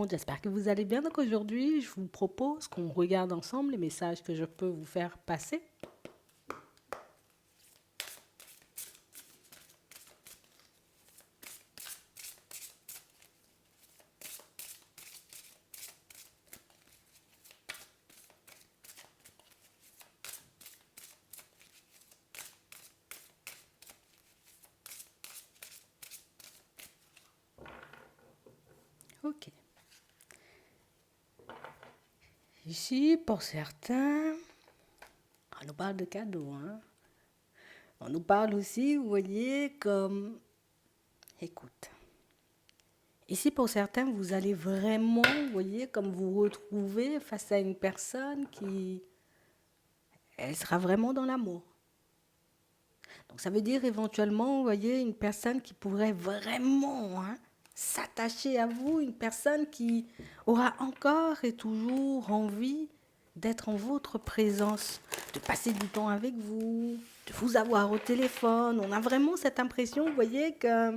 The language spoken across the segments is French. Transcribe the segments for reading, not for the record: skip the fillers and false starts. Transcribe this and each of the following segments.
monde, j'espère que vous allez bien. Donc aujourd'hui, je vous propose qu'on regarde ensemble les messages que je peux vous faire passer. Ok. Ici, pour certains, on nous parle de cadeaux, hein. On nous parle aussi, vous voyez, comme... Écoute. Ici, pour certains, vous allez vraiment, vous voyez, comme vous retrouver face à une personne qui... Elle sera vraiment dans l'amour. Donc ça veut dire éventuellement, vous voyez, une personne qui pourrait vraiment s'attacher à vous, une personne qui aura encore et toujours envie d'être en votre présence, de passer du temps avec vous, de vous avoir au téléphone. On a vraiment cette impression, vous voyez, que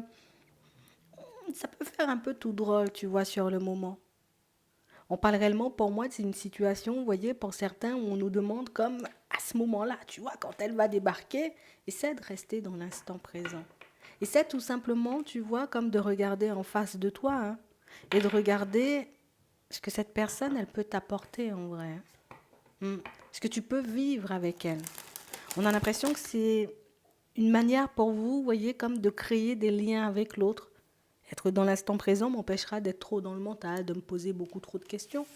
ça peut faire un peu tout drôle, tu vois, sur le moment. On parle réellement, pour moi, c'est une situation, vous voyez, pour certains, où on nous demande comme à ce moment-là, tu vois, quand elle va débarquer, essaie de rester dans l'instant présent. Essaie tout simplement, tu vois, comme de regarder en face de toi, et de regarder ce que cette personne, elle peut t'apporter en vrai. Ce que tu peux vivre avec elle. On a l'impression que c'est une manière pour vous, vous voyez, comme de créer des liens avec l'autre. Être dans l'instant présent m'empêchera d'être trop dans le mental, de me poser beaucoup trop de questions,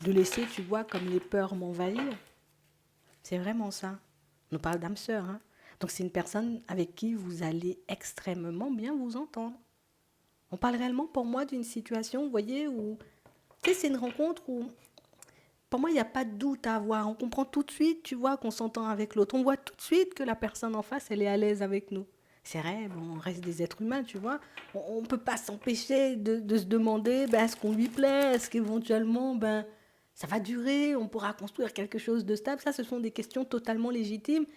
de laisser, tu vois, comme les peurs m'envahir. C'est vraiment ça. On nous parle d'âme sœur. Donc c'est une personne avec qui vous allez extrêmement bien vous entendre. On parle réellement pour moi d'une situation, vous voyez, où... Tu sais, c'est une rencontre où, pour moi, il n'y a pas de doute à avoir. On comprend tout de suite, tu vois, qu'on s'entend avec l'autre. On voit tout de suite que la personne en face, elle est à l'aise avec nous. C'est vrai, bon, on reste des êtres humains, tu vois. On ne peut pas s'empêcher de se demander, est-ce qu'on lui plaît? Est-ce qu'éventuellement, ça va durer? On pourra construire quelque chose de stable? Ça, ce sont des questions totalement légitimes.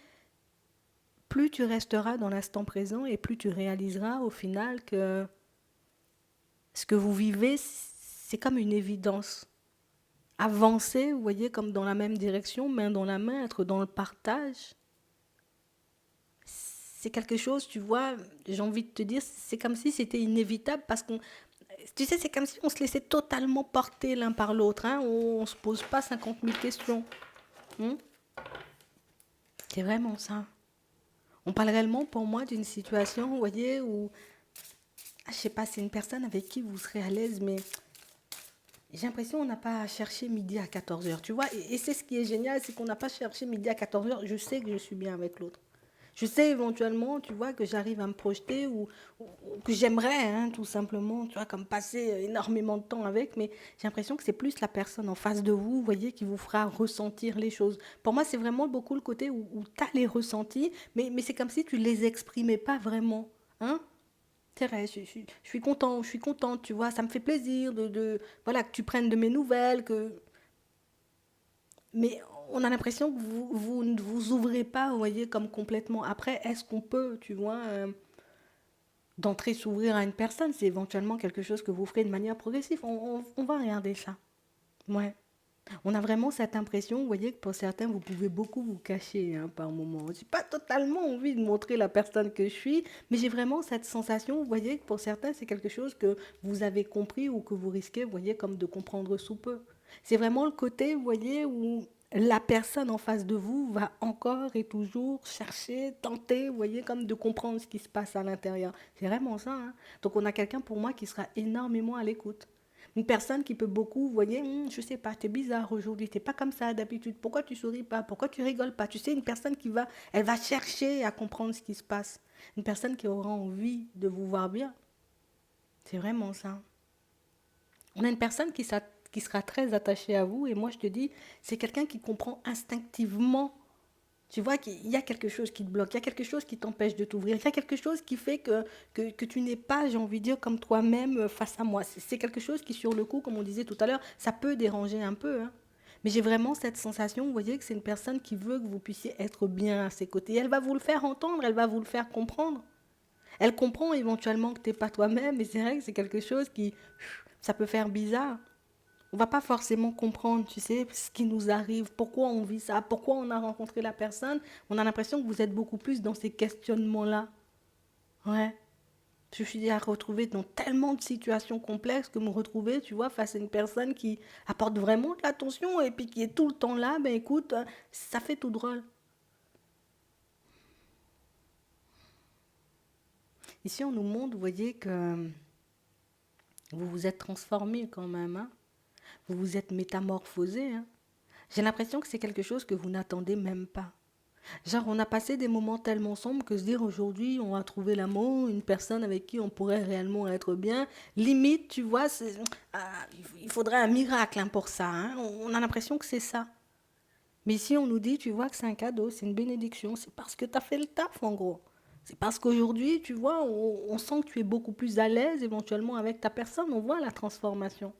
Plus tu resteras dans l'instant présent et plus tu réaliseras au final que ce que vous vivez, c'est comme une évidence. Avancer, vous voyez, comme dans la même direction, main dans la main, être dans le partage, c'est quelque chose, tu vois, j'ai envie de te dire, c'est comme si c'était inévitable parce qu'on, tu sais, c'est comme si on se laissait totalement porter l'un par l'autre, on ne se pose pas 50 000 questions. Hein. C'est vraiment ça. On parle réellement pour moi d'une situation, vous voyez, où, je sais pas, c'est une personne avec qui vous serez à l'aise, mais j'ai l'impression qu'on n'a pas cherché midi à 14h, tu vois. Et c'est ce qui est génial, c'est qu'on n'a pas cherché midi à 14h. Je sais que je suis bien avec l'autre. Je sais éventuellement, tu vois, que j'arrive à me projeter ou que j'aimerais, tout simplement, tu vois, comme passer énormément de temps avec. Mais j'ai l'impression que c'est plus la personne en face de vous, vous voyez, qui vous fera ressentir les choses. Pour moi, c'est vraiment beaucoup le côté où tu as les ressentis, mais c'est comme si tu ne les exprimais pas vraiment. Hein. C'est vrai, je suis content, je suis contente, tu vois, ça me fait plaisir voilà, que tu prennes de mes nouvelles, mais on a l'impression que vous ne vous ouvrez pas, vous voyez, comme complètement. Après, est-ce qu'on peut, tu vois, d'entrer s'ouvrir à une personne, c'est éventuellement quelque chose que vous ferez de manière progressive. On va regarder ça. Ouais. On a vraiment cette impression, vous voyez, que pour certains, vous pouvez beaucoup vous cacher par moment. Je n'ai pas totalement envie de montrer la personne que je suis, mais j'ai vraiment cette sensation, vous voyez, que pour certains, c'est quelque chose que vous avez compris ou que vous risquez, vous voyez, comme de comprendre sous peu. C'est vraiment le côté, vous voyez, où la personne en face de vous va encore et toujours chercher, tenter, vous voyez, comme de comprendre ce qui se passe à l'intérieur. C'est vraiment ça. Donc on a quelqu'un pour moi qui sera énormément à l'écoute. Une personne qui peut beaucoup, vous voyez, je sais pas, t'es bizarre aujourd'hui, t'es pas comme ça d'habitude, pourquoi tu souris pas, pourquoi tu rigoles pas. Tu sais, une personne elle va chercher à comprendre ce qui se passe. Une personne qui aura envie de vous voir bien. C'est vraiment ça. On a une personne qui sera très attachée à vous et moi je te dis, c'est quelqu'un qui comprend instinctivement. Tu vois qu'il y a quelque chose qui te bloque, il y a quelque chose qui t'empêche de t'ouvrir, il y a quelque chose qui fait que tu n'es pas, j'ai envie de dire, comme toi-même face à moi. C'est quelque chose qui, sur le coup, comme on disait tout à l'heure, ça peut déranger un peu. Mais j'ai vraiment cette sensation, vous voyez, que c'est une personne qui veut que vous puissiez être bien à ses côtés. Elle va vous le faire entendre, elle va vous le faire comprendre. Elle comprend éventuellement que tu n'es pas toi-même, mais c'est vrai que c'est quelque chose qui Ça peut faire bizarre. On va pas forcément comprendre, tu sais, ce qui nous arrive, pourquoi on vit ça, pourquoi on a rencontré la personne. On a l'impression que vous êtes beaucoup plus dans ces questionnements-là. Ouais. Je suis à retrouver dans tellement de situations complexes que me retrouver, tu vois, face à une personne qui apporte vraiment de l'attention et puis qui est tout le temps là, ben écoute, ça fait tout drôle. Ici, on nous montre, vous voyez, que vous vous êtes transformé quand même, hein. Vous vous êtes métamorphosé, hein. J'ai l'impression que c'est quelque chose que vous n'attendez même pas. Genre, on a passé des moments tellement sombres que se dire aujourd'hui, on va trouver l'amour, une personne avec qui on pourrait réellement être bien. Limite, tu vois, il faudrait un miracle hein, pour ça. Hein. On a l'impression que c'est ça. Mais ici, on nous dit, tu vois, que c'est un cadeau, c'est une bénédiction. C'est parce que tu as fait le taf, en gros. C'est parce qu'aujourd'hui, tu vois, on sent que tu es beaucoup plus à l'aise éventuellement avec ta personne. On voit la transformation.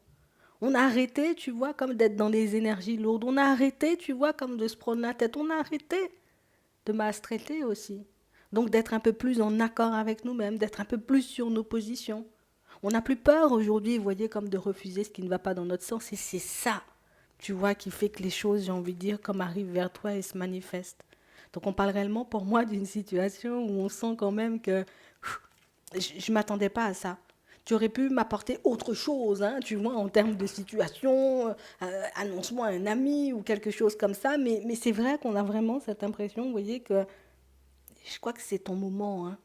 On a arrêté, tu vois, comme d'être dans des énergies lourdes. On a arrêté, tu vois, comme de se prendre la tête. On a arrêté de mal traiter aussi. Donc d'être un peu plus en accord avec nous-mêmes, d'être un peu plus sur nos positions. On n'a plus peur aujourd'hui, vous voyez, comme de refuser ce qui ne va pas dans notre sens. Et c'est ça, tu vois, qui fait que les choses, j'ai envie de dire, comme arrivent vers toi et se manifestent. Donc on parle réellement pour moi d'une situation où on sent quand même que je ne m'attendais pas à ça. Tu aurais pu m'apporter autre chose, hein, tu vois, en termes de situation, annonce-moi un ami ou quelque chose comme ça, mais c'est vrai qu'on a vraiment cette impression, vous voyez, que je crois que c'est ton moment. Hein.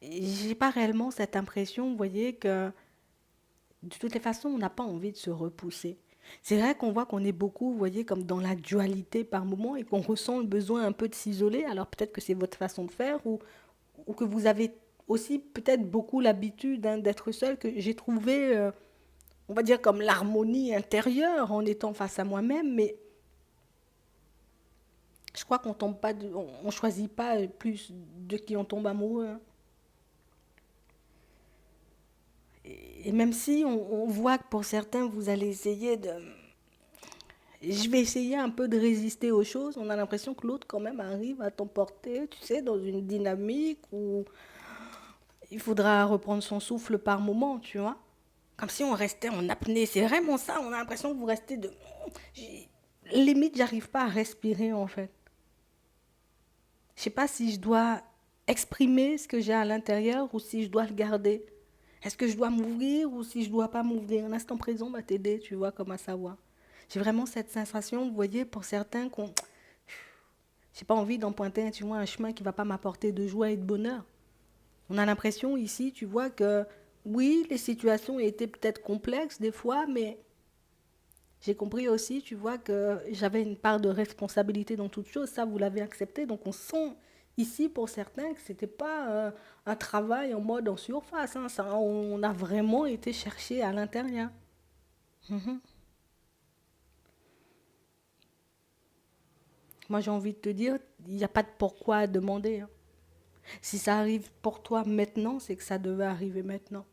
J'ai pas réellement cette impression, vous voyez, que de toutes les façons, on n'a pas envie de se repousser. C'est vrai qu'on voit qu'on est beaucoup, vous voyez, comme dans la dualité par moment et qu'on ressent le besoin un peu de s'isoler. Alors peut-être que c'est votre façon de faire ou que vous avez aussi peut-être beaucoup l'habitude hein, d'être seul, que j'ai trouvé, on va dire, comme l'harmonie intérieure en étant face à moi-même. Mais je crois qu'on tombe pas, on choisit pas plus de qui on tombe amoureux. Hein. Et même si on voit que pour certains, vous allez essayer de... Je vais essayer un peu de résister aux choses. On a l'impression que l'autre, quand même, arrive à t'emporter, tu sais, dans une dynamique où il faudra reprendre son souffle par moment, tu vois. Comme si on restait en apnée. C'est vraiment ça. On a l'impression que vous restez de... Limite, j'arrive pas à respirer, en fait. Je sais pas si je dois exprimer ce que j'ai à l'intérieur ou si je dois le garder. Est-ce que je dois m'ouvrir ou si je dois pas m'ouvrir? L'instant présent va t'aider, tu vois, comme à savoir. J'ai vraiment cette sensation, vous voyez, pour certains, qu'on... J'ai pas envie d'emprunter, tu vois, un chemin qui va pas m'apporter de joie et de bonheur. On a l'impression ici, tu vois, que oui, les situations étaient peut-être complexes des fois, mais j'ai compris aussi, tu vois, que j'avais une part de responsabilité dans toute chose. Ça, vous l'avez accepté. Donc, on sent ici, pour certains, que ce n'était pas un travail en mode en surface. Hein. Ça, on a vraiment été chercher à l'intérieur. Mhm. Moi, j'ai envie de te dire, il n'y a pas de pourquoi à demander. Hein. Si ça arrive pour toi maintenant, c'est que ça devait arriver maintenant.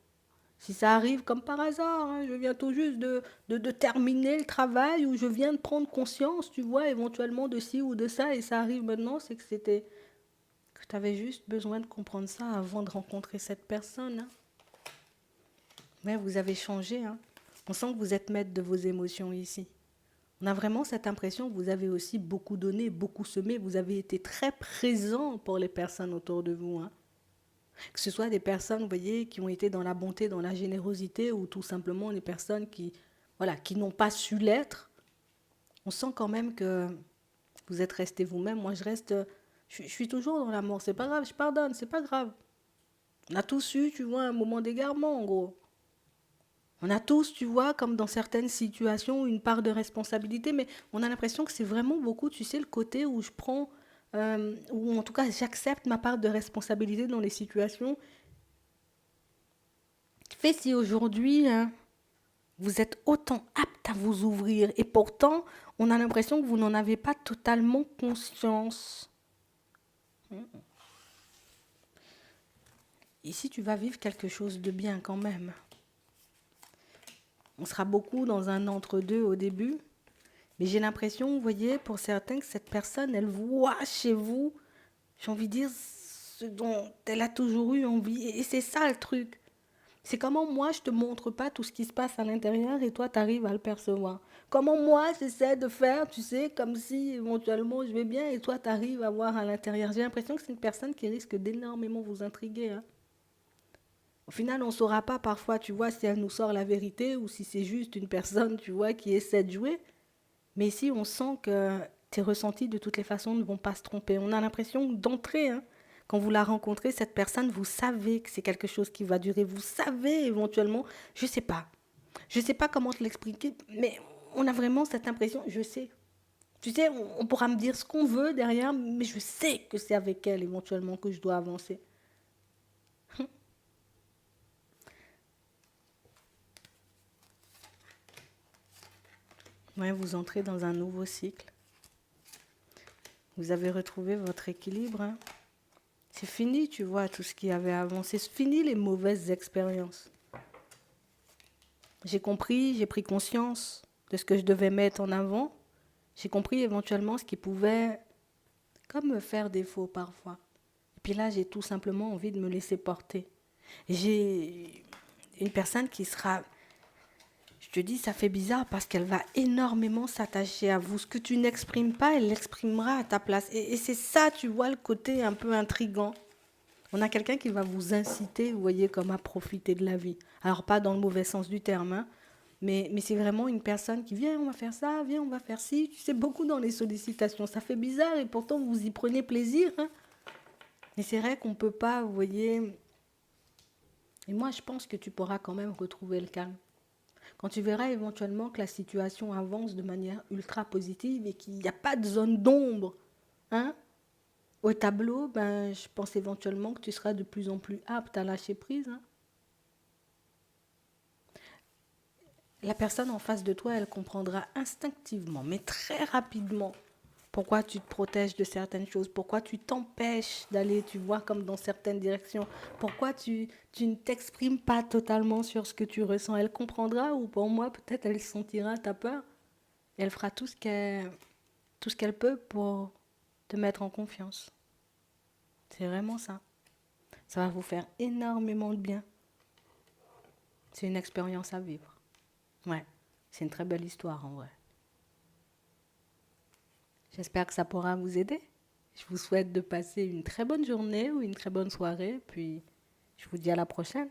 Si ça arrive comme par hasard, hein, je viens tout juste de terminer le travail ou je viens de prendre conscience, tu vois, éventuellement de ci ou de ça, et ça arrive maintenant, c'est que c'était que tu avais juste besoin de comprendre ça avant de rencontrer cette personne. Hein. Mais vous avez changé. Hein. On sent que vous êtes maître de vos émotions ici. On a vraiment cette impression que vous avez aussi beaucoup donné, beaucoup semé. Vous avez été très présent pour les personnes autour de vous. Hein. Que ce soit des personnes, vous voyez, qui ont été dans la bonté, dans la générosité, ou tout simplement des personnes qui, voilà, qui n'ont pas su l'être. On sent quand même que vous êtes resté vous-même. Moi, je suis toujours dans l'amour. C'est pas grave, je pardonne, c'est pas grave. On a tous eu, tu vois, un moment d'égarement, en gros. On a tous, tu vois, comme dans certaines situations, une part de responsabilité, mais on a l'impression que c'est vraiment beaucoup, tu sais, le côté où je prends, ou en tout cas j'accepte ma part de responsabilité dans les situations. Fait si aujourd'hui, hein, vous êtes autant apte à vous ouvrir, et pourtant, on a l'impression que vous n'en avez pas totalement conscience. Ici, tu vas vivre quelque chose de bien quand même. On sera beaucoup dans un entre-deux au début, mais j'ai l'impression, vous voyez, pour certains, que cette personne, elle voit chez vous, j'ai envie de dire, ce dont elle a toujours eu envie. Et c'est ça le truc. C'est comment moi, je te montre pas tout ce qui se passe à l'intérieur et toi, tu arrives à le percevoir. Comment moi, j'essaie de faire, tu sais, comme si éventuellement je vais bien et toi, tu arrives à voir à l'intérieur. J'ai l'impression que c'est une personne qui risque d'énormément vous intriguer, hein. Au final, on ne saura pas parfois, tu vois, si elle nous sort la vérité ou si c'est juste une personne, tu vois, qui essaie de jouer. Mais ici, on sent que tes ressentis, de toutes les façons, ne vont pas se tromper. On a l'impression d'entrer, hein. Quand vous la rencontrez, cette personne, vous savez que c'est quelque chose qui va durer. Vous savez éventuellement, je ne sais pas. Je ne sais pas comment te l'expliquer, mais on a vraiment cette impression, je sais. Tu sais, on pourra me dire ce qu'on veut derrière, mais je sais que c'est avec elle éventuellement que je dois avancer. Ouais, vous entrez dans un nouveau cycle. Vous avez retrouvé votre équilibre, hein. C'est fini, tu vois, tout ce qui avait avancé. C'est fini les mauvaises expériences. J'ai compris, j'ai pris conscience de ce que je devais mettre en avant. J'ai compris éventuellement ce qui pouvait comme me faire défaut parfois. Et puis là, j'ai tout simplement envie de me laisser porter. Et j'ai une personne qui sera, je te dis, ça fait bizarre parce qu'elle va énormément s'attacher à vous. Ce que tu n'exprimes pas, elle l'exprimera à ta place. Et c'est ça, tu vois, le côté un peu intriguant. On a quelqu'un qui va vous inciter, vous voyez, comme à profiter de la vie. Alors, pas dans le mauvais sens du terme, hein, mais c'est vraiment une personne qui vient, on va faire ça, viens, on va faire ci. Tu sais, beaucoup dans les sollicitations. Ça fait bizarre et pourtant, vous y prenez plaisir, hein. Mais c'est vrai qu'on ne peut pas, vous voyez. Et moi, je pense que tu pourras quand même retrouver le calme. Quand tu verras éventuellement que la situation avance de manière ultra positive et qu'il n'y a pas de zone d'ombre, hein, au tableau, ben, je pense éventuellement que tu seras de plus en plus apte à lâcher prise, hein. La personne en face de toi, elle comprendra instinctivement, mais très rapidement, pourquoi tu te protèges de certaines choses, pourquoi tu t'empêches d'aller, tu vois, comme dans certaines directions, pourquoi tu ne t'exprimes pas totalement sur ce que tu ressens. Elle comprendra ou pour moi, peut-être elle sentira ta peur et elle fera tout ce qu'elle peut pour te mettre en confiance. C'est vraiment ça. Ça va vous faire énormément de bien. C'est une expérience à vivre. Ouais, c'est une très belle histoire en vrai. J'espère que ça pourra vous aider. Je vous souhaite de passer une très bonne journée ou une très bonne soirée, puis je vous dis à la prochaine.